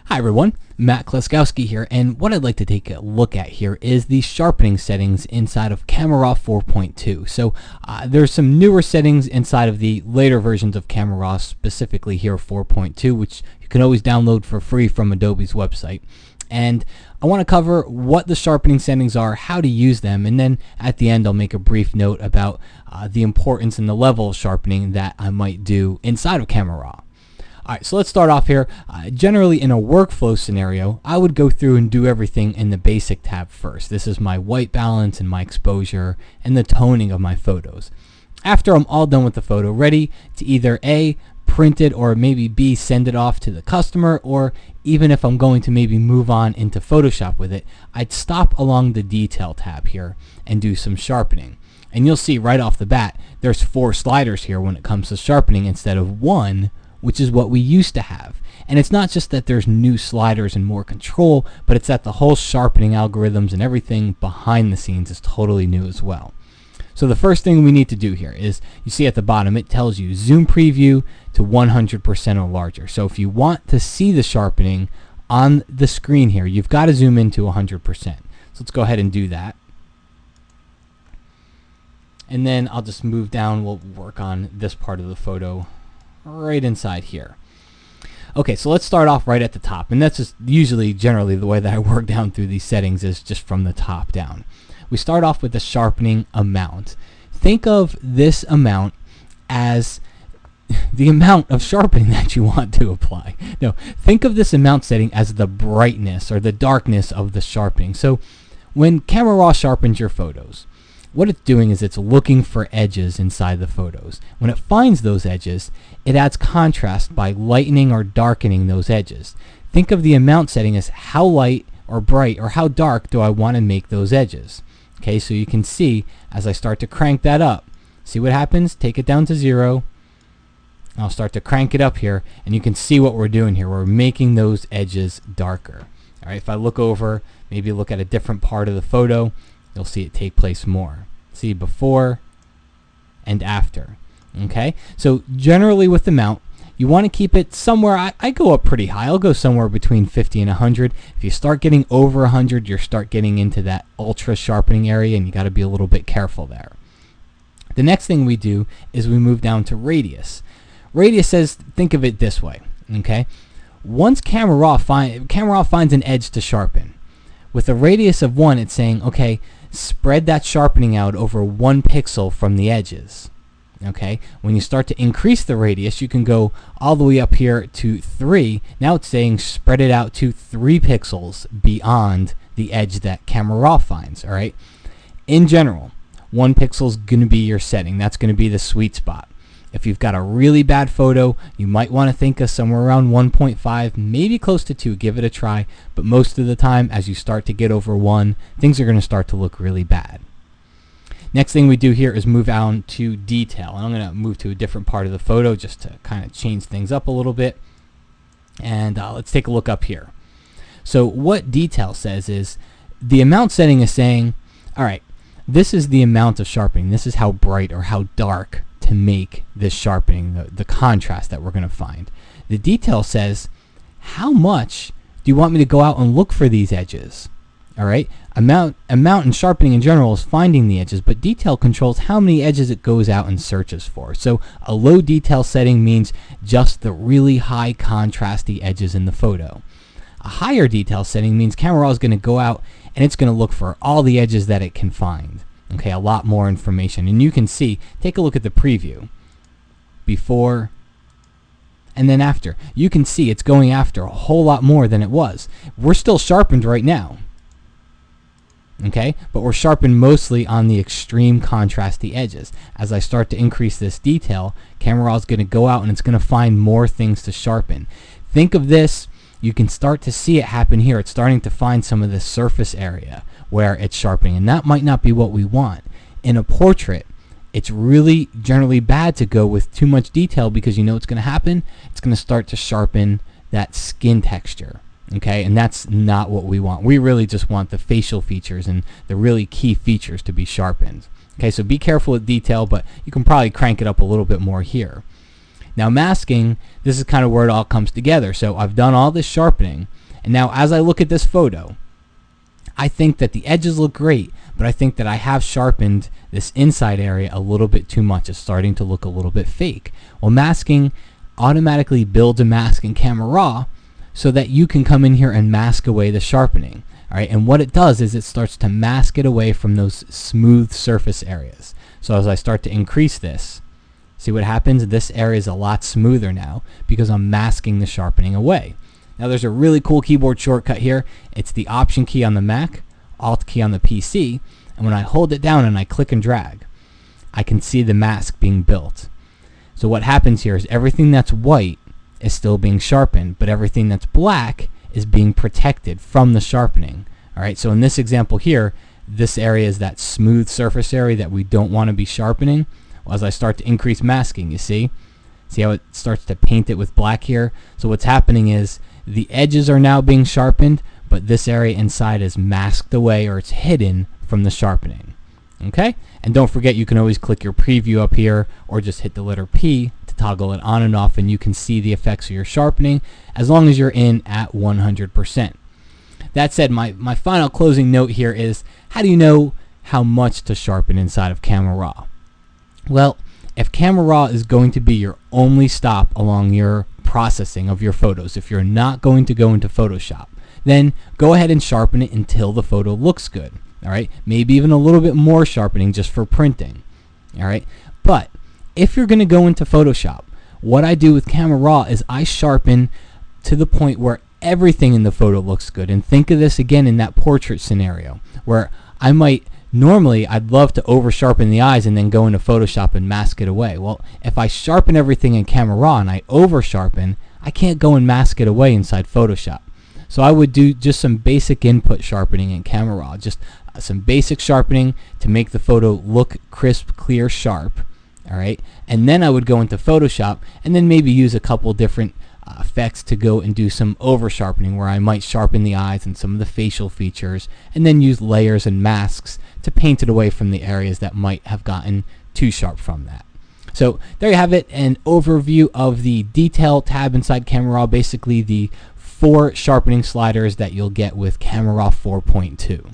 Hi everyone, Matt Klaskowski here, and what I'd like to take a look at here is the sharpening settings inside of Camera Raw 4.2. So there's some newer settings inside of the later versions of Camera Raw, specifically here 4.2, which you can always download for free from Adobe's website. And I want to cover what the sharpening settings are, how to use them, and then at the end I'll make a brief note about the importance and the level of sharpening that I might do inside of Camera Raw. Alright, so let's start off here. Generally in a workflow scenario, I would go through and do everything in the basic tab first. This is my white balance and my exposure and the toning of my photos. After I'm all done with the photo, ready to either A, print it, or maybe B, send it off to the customer, or even if I'm going to maybe move on into Photoshop with it, I'd stop along the detail tab here and do some sharpening. And you'll see right off the bat, there's 4 sliders here when it comes to sharpening instead of 1, which is what we used to have. And it's not just that there's new sliders and more control, but it's that the whole sharpening algorithms and everything behind the scenes is totally new as well. So the first thing we need to do here is, you see at the bottom, it tells you zoom preview to 100% or larger. So if you want to see the sharpening on the screen here, you've got to zoom in to 100%. So let's go ahead and do that. And then I'll just move down, we'll work on this part of the photo right inside here. Okay, so let's start off right at the top, and that's just usually generally the way that I work down through these settings is just from the top down. We start off with the sharpening amount. Think of this amount as the amount of sharpening that you want to apply. No, think of this amount setting as the brightness or the darkness of the sharpening. So when Camera Raw sharpens your photos, what it's doing is it's looking for edges inside the photos. When it finds those edges, it adds contrast by lightening or darkening those edges. Think of the amount setting as how light or bright or how dark do I want to make those edges. Okay, so you can see as I start to crank that up, see what happens? Take it down to 0. I'll start to crank it up here, and you can see what we're doing here. We're making those edges darker. All right, if I look over, maybe look at a different part of the photo, you'll see it take place more. See before and after. Okay, so generally with the mount, you want to keep it somewhere. I go up pretty high. I'll go somewhere between 50 and 100. If you start getting over 100, you start getting into that ultra sharpening area, and you got to be a little bit careful there. The next thing we do is we move down to radius. Radius says, think of it this way. Okay, once Camera Raw finds an edge to sharpen, with a radius of 1, it's saying, okay, spread that sharpening out over 1 pixel from the edges. Okay, when you start to increase the radius, you can go all the way up here to 3. Now it's saying spread it out to 3 pixels beyond the edge that Camera Raw finds. All right, in general, 1 pixel is going to be your setting. That's going to be the sweet spot. If you've got a really bad photo, you might want to think of somewhere around 1.5, maybe close to 2. Give it a try. But most of the time, as you start to get over 1, things are going to start to look really bad. Next thing we do here is move on to detail. And I'm going to move to a different part of the photo just to kind of change things up a little bit. And let's take a look up here. So what detail says is the amount setting is saying, all right, this is the amount of sharpening. This is how bright or how dark to make this sharpening, the contrast that we're going to find. The detail says, how much do you want me to go out and look for these edges? All right, amount and sharpening in general is finding the edges, but detail controls how many edges it goes out and searches for. So a low detail setting means just the really high contrasty edges in the photo. A higher detail setting means Camera Raw is going to go out and it's going to look for all the edges that it can find. Okay, a lot more information. And you can see, take a look at the preview. Before and then after. You can see it's going after a whole lot more than it was. We're still sharpened right now. Okay, but we're sharpened mostly on the extreme contrasty edges. As I start to increase this detail, Camera Raw is going to go out and it's going to find more things to sharpen. Think of this, you can start to see it happen here. It's starting to find some of the surface area where it's sharpening, and that might not be what we want. In a portrait, it's really generally bad to go with too much detail because you know what's going to happen? It's going to start to sharpen that skin texture. Okay, and that's not what we want. We really just want the facial features and the really key features to be sharpened. Okay, so be careful with detail, but you can probably crank it up a little bit more here. Now masking, this is kind of where it all comes together. So I've done all this sharpening, and now as I look at this photo, I think that the edges look great, but I think that I have sharpened this inside area a little bit too much. It's starting to look a little bit fake. Well, masking automatically builds a mask in Camera Raw so that you can come in here and mask away the sharpening. All right, and what it does is it starts to mask it away from those smooth surface areas. So as I start to increase this, see what happens? This area is a lot smoother now because I'm masking the sharpening away. Now there's a really cool keyboard shortcut here. It's the Option key on the Mac, Alt key on the PC, and when I hold it down and I click and drag, I can see the mask being built. So what happens here is everything that's white is still being sharpened, but everything that's black is being protected from the sharpening. Alright, so in this example here, this area is that smooth surface area that we don't want to be sharpening. Well, as I start to increase masking, you see how it starts to paint it with black here? So what's happening is the edges are now being sharpened, but this area inside is masked away, or it's hidden from the sharpening. Okay? And don't forget, you can always click your preview up here or just hit the letter P to toggle it on and off, and you can see the effects of your sharpening as long as you're in at 100%. That said, my final closing note here is, how do you know how much to sharpen inside of Camera Raw? Well, if Camera Raw is going to be your only stop along your processing of your photos, if you're not going to go into Photoshop, then go ahead and sharpen it until the photo looks good. Alright, maybe even a little bit more sharpening just for printing. Alright, but if you're going to go into Photoshop, what I do with Camera Raw is I sharpen to the point where everything in the photo looks good. And think of this again in that portrait scenario where normally I'd love to over sharpen the eyes and then go into Photoshop and mask it away. Well, if I sharpen everything in Camera Raw and I over sharpen, I can't go and mask it away inside Photoshop. So I would do just some basic input sharpening in Camera Raw, just some basic sharpening to make the photo look crisp, clear, sharp. Alright, and then I would go into Photoshop and then maybe use a couple different effects to go and do some over sharpening, where I might sharpen the eyes and some of the facial features, and then use layers and masks to paint it away from the areas that might have gotten too sharp from that. So there you have it, an overview of the Detail tab inside Camera Raw, basically the 4 sharpening sliders that you'll get with Camera Raw 4.2.